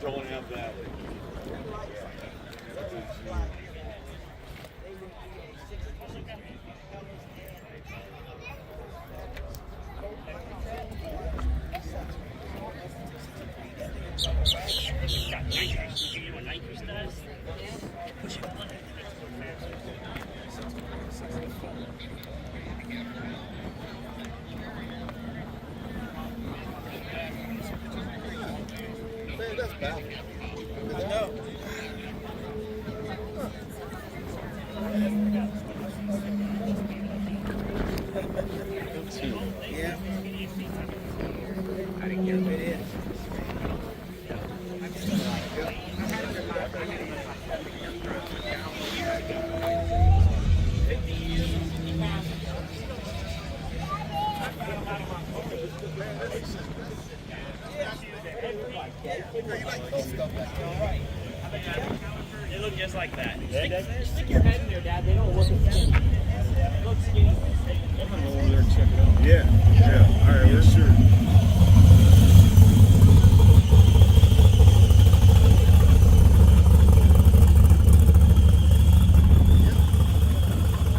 Don't have that. That's bad. I know. Yeah. I didn't get it in. They look just like that. Stick your head in there, Dad. They don't look the same. They look skinny. I'm gonna go over there and check it out. Yeah. All right, let's shoot.